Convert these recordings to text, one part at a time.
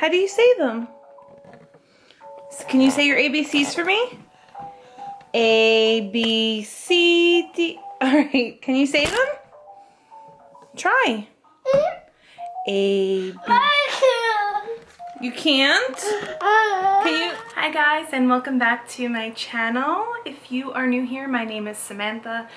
How do you say them? Can you say your ABCs for me? A, B, C, D. All right, can you say them? Try. A, B. You can't? Can you? Hi guys, and welcome back to my channel. If you are new here, my name is Samantha,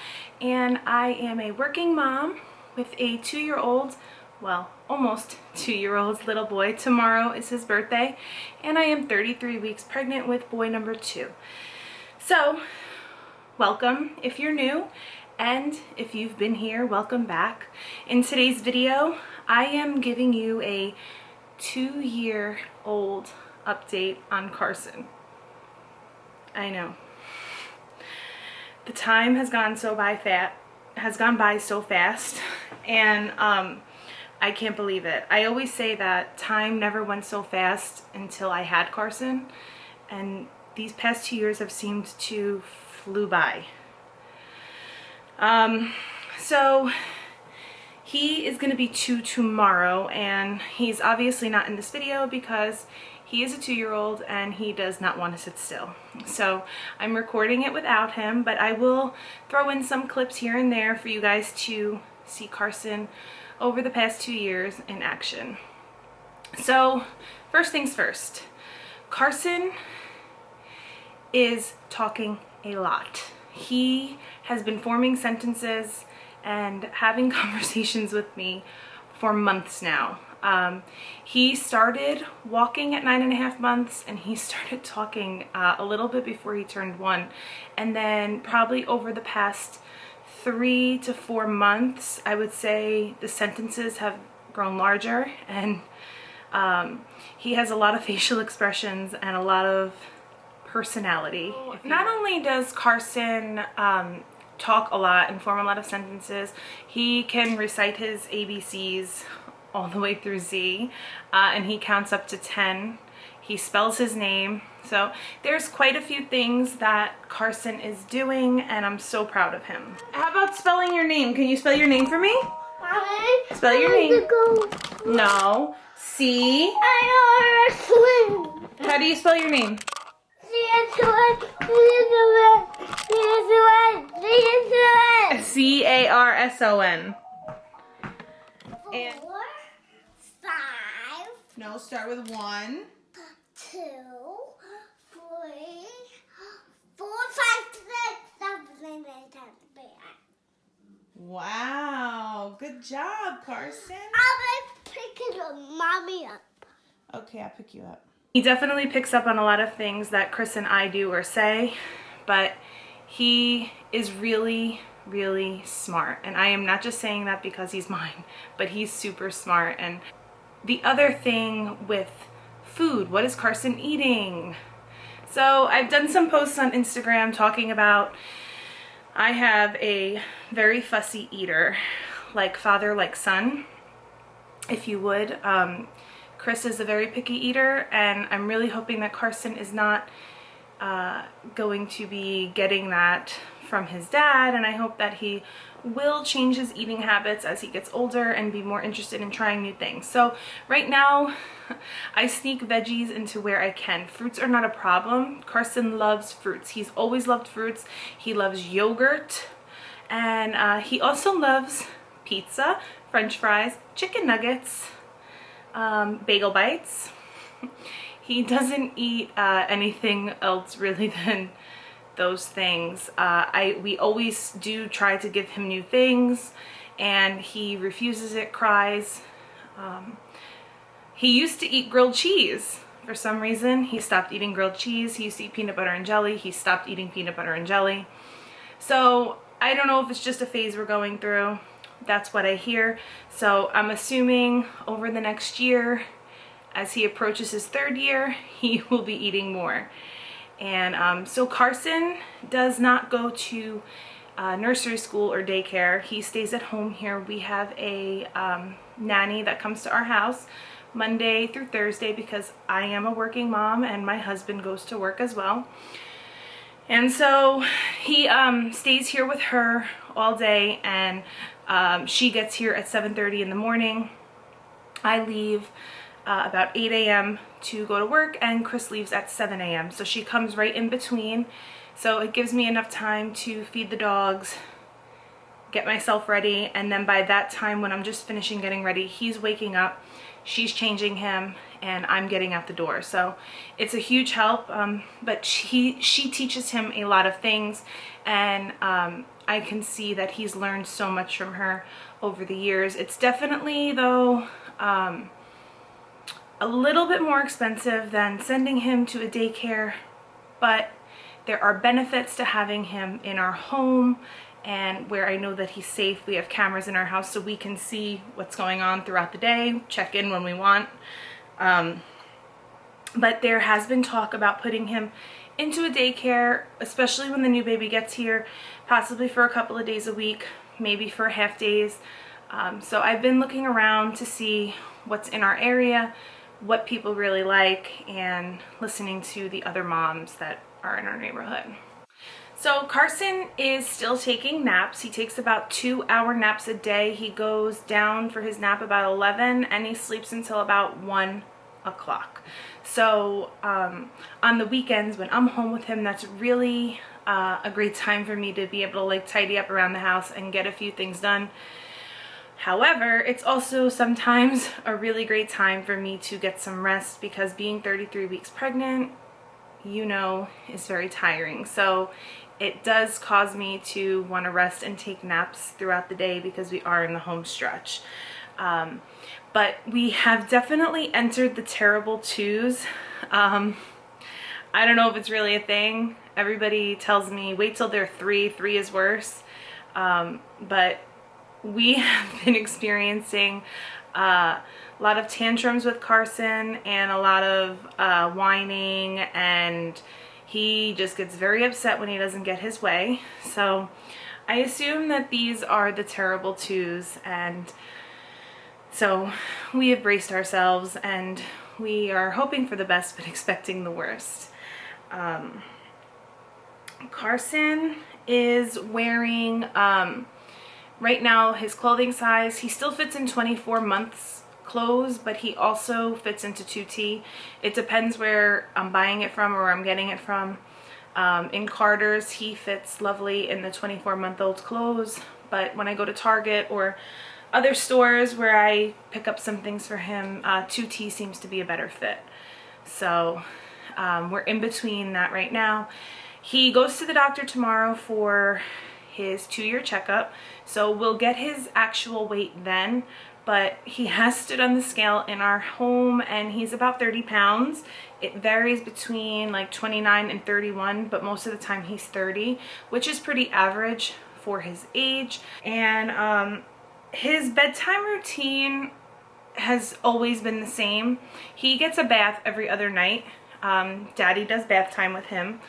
and I am a working mom with a 2-year-old, well, almost 2-year-old little boy. Tomorrow is his birthday, and I am 33 weeks pregnant with boy number 2. So, welcome if you're new, and if you've been here, welcome back. In today's video, I am giving you a 2-year-old update on Carson. I know. The time has gone by so fast, and I can't believe it. I always say that time never went so fast until I had Carson, and these past 2 years have seemed to flew by. So he is going to be 2 tomorrow, and he's obviously not in this video because he is a 2-year-old and he does not want to sit still. So I'm recording it without him, but I will throw in some clips here and there for you guys to see Carson over the past 2 years in action. So first things first, Carson is talking a lot. He has been forming sentences and having conversations with me for months now. He started walking at 9.5 months, and he started talking a little bit before he turned 1. And then probably over the past 3 to 4 months, I would say the sentences have grown larger, and he has a lot of facial expressions and a lot of personality. Not only does Carson talk a lot and form a lot of sentences, he can recite his ABCs all the way through Z, and he counts up to 10. He spells his name. So there's quite a few things that Carson is doing, and I'm so proud of him. How about spelling your name? Can you spell your name for me? Spell your name. No. C. How do you spell your name? C-A-R-S-O-N. And 4, 5. no, start with 1. 2, 3, 4, 5, 6, 7, 8, 9, 10. Wow, good job, Carson. I'll be picking mommy up. Okay, I'll pick you up. He definitely picks up on a lot of things that Chris and I do or say, but he is really, really smart. And I am not just saying that because he's mine, but he's super smart. And the other thing with food, what is Carson eating? So I've done some posts on Instagram talking about I have a very fussy eater, like father, like son, if you would. Chris is a very picky eater, and I'm really hoping that Carson is not going to be getting that from his dad, and I hope that he will change his eating habits as he gets older and be more interested in trying new things. So right now, I sneak veggies into where I can. Fruits are not a problem. Carson loves fruits. He's always loved fruits. He loves yogurt, and he also loves pizza, French fries, chicken nuggets, bagel bites. He doesn't eat anything else really than those things. We always do try to give him new things, and he refuses it, cries. He used to eat grilled cheese. For some reason, he stopped eating grilled cheese. He used to eat peanut butter and jelly. He stopped eating peanut butter and jelly. So I don't know if it's just a phase we're going through. That's what I hear. So I'm assuming over the next year, as he approaches his 3rd year, he will be eating more. And so Carson does not go to nursery school or daycare. He stays at home here. We have a nanny that comes to our house Monday through Thursday because I am a working mom and my husband goes to work as well. And so he stays here with her all day, and she gets here at 7:30 in the morning. I leave about 8 a.m. to go to work, and Chris leaves at 7 a.m. So she comes right in between. So it gives me enough time to feed the dogs, get myself ready, and then by that time when I'm just finishing getting ready, he's waking up, she's changing him, and I'm getting out the door. So it's a huge help, but she teaches him a lot of things, and I can see that he's learned so much from her over the years. It's definitely, though, a little bit more expensive than sending him to a daycare, but there are benefits to having him in our home and where I know that he's safe. We have cameras in our house so we can see what's going on throughout the day, check in when we want. But there has been talk about putting him into a daycare, especially when the new baby gets here, possibly for a couple of days a week, maybe for half days. So I've been looking around to see what's in our area, what people really like, and listening to the other moms that are in our neighborhood. So Carson is still taking naps. He takes about 2-hour naps a day. He goes down for his nap about 11 and he sleeps until about 1 o'clock. So on the weekends when I'm home with him, that's really a great time for me to be able to like tidy up around the house and get a few things done. However, it's also sometimes a really great time for me to get some rest, because being 33 weeks pregnant, you know, is very tiring. So it does cause me to want to rest and take naps throughout the day because we are in the home stretch. But we have definitely entered the terrible twos. I don't know if it's really a thing. Everybody tells me wait till they're 3 is worse. But we have been experiencing a lot of tantrums with Carson and a lot of whining, and he just gets very upset when he doesn't get his way. So I assume that these are the terrible twos, and so we have braced ourselves and we are hoping for the best but expecting the worst. Carson is wearing right now his clothing size. He still fits in 24 months clothes, but he also fits into 2T. It depends where I'm buying it from or where I'm getting it from. In Carter's, he fits lovely in the 24-month-old clothes, but when I go to Target or other stores where I pick up some things for him, 2T seems to be a better fit. So we're in between that right now. He goes to the doctor tomorrow for his 2-year checkup, so we'll get his actual weight then, but he has stood on the scale in our home and he's about 30 pounds. It varies between like 29 and 31, but most of the time he's 30, which is pretty average for his age. And his bedtime routine has always been the same. He gets a bath every other night. Daddy does bath time with him.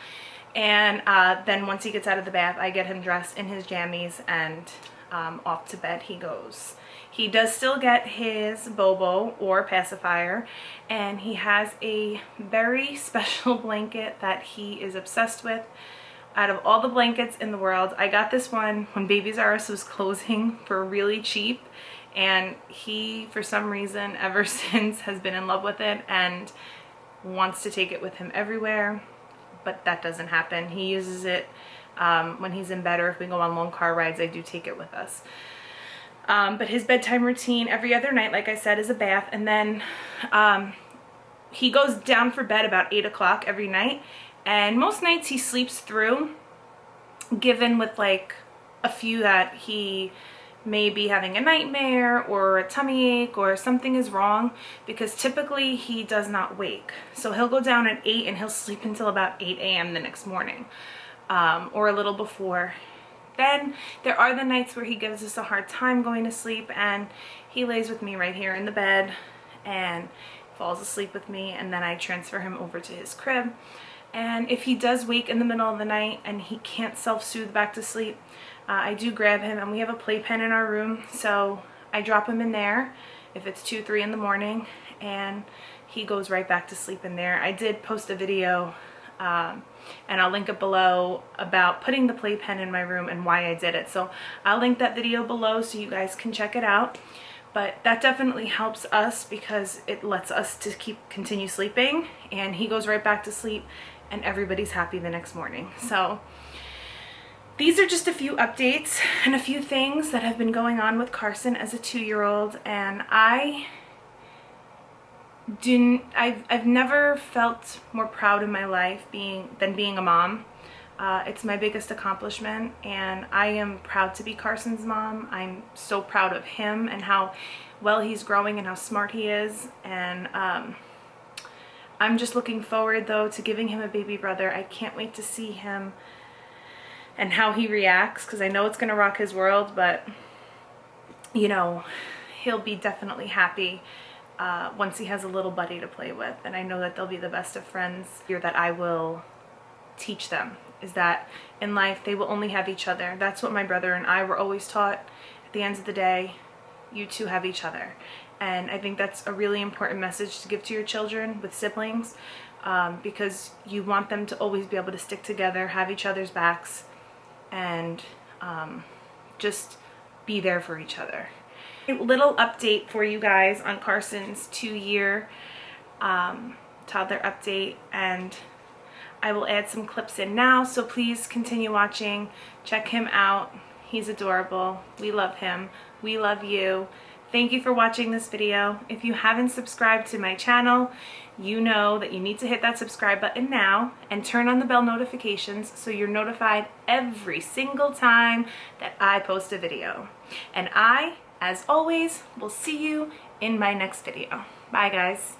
And then once he gets out of the bath, I get him dressed in his jammies and off to bed he goes. He does still get his Bobo or pacifier, and he has a very special blanket that he is obsessed with. Out of all the blankets in the world, I got this one when Babies R Us was closing for really cheap, and he, for some reason, ever since has been in love with it and wants to take it with him everywhere. But that doesn't happen. He uses it when he's in bed, or if we go on long car rides, I do take it with us. But his bedtime routine every other night, like I said, is a bath, and then he goes down for bed about 8 o'clock every night, and most nights he sleeps through, given with like a few that he may be having a nightmare or a tummy ache or something is wrong, because typically he does not wake. So he'll go down at 8 and he'll sleep until about 8 a.m. the next morning, or a little before. Then there are the nights where he gives us a hard time going to sleep, and he lays with me right here in the bed and falls asleep with me, and then I transfer him over to his crib. And if he does wake in the middle of the night and he can't self-soothe back to sleep, I do grab him, and we have a playpen in our room, so I drop him in there if it's 2, 3 in the morning, and he goes right back to sleep in there. I did post a video, and I'll link it below, about putting the playpen in my room and why I did it. So I'll link that video below so you guys can check it out. But that definitely helps us because it lets us to continue sleeping, and he goes right back to sleep and everybody's happy the next morning. So these are just a few updates and a few things that have been going on with Carson as a 2-year-old, and I've never felt more proud in my life than being a mom. It's my biggest accomplishment, and I am proud to be Carson's mom. I'm so proud of him and how well he's growing and how smart he is, and I'm just looking forward though to giving him a baby brother. I can't wait to see him and how he reacts, because I know it's going to rock his world, but you know, he'll be definitely happy once he has a little buddy to play with, and I know that they'll be the best of friends. Here that I will teach them is that in life they will only have each other. That's what my brother and I were always taught. At the end of the day, you two have each other, and I think that's a really important message to give to your children with siblings, because you want them to always be able to stick together, have each other's backs, and just be there for each other. A little update for you guys on Carson's 2-year toddler update, and I will add some clips in now, so please continue watching. Check him out. He's adorable. We love him. We love you. Thank you for watching this video. If you haven't subscribed to my channel, you know that you need to hit that subscribe button now and turn on the bell notifications so you're notified every single time that I post a video. And I, as always, will see you in my next video. Bye, guys.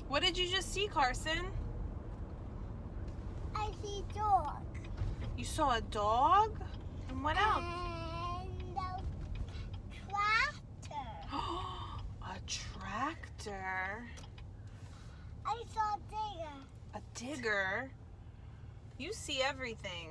What did you just see, Carson? I see dog. You saw a dog? And what else? And a tractor. A tractor? I saw a digger. A digger? You see everything.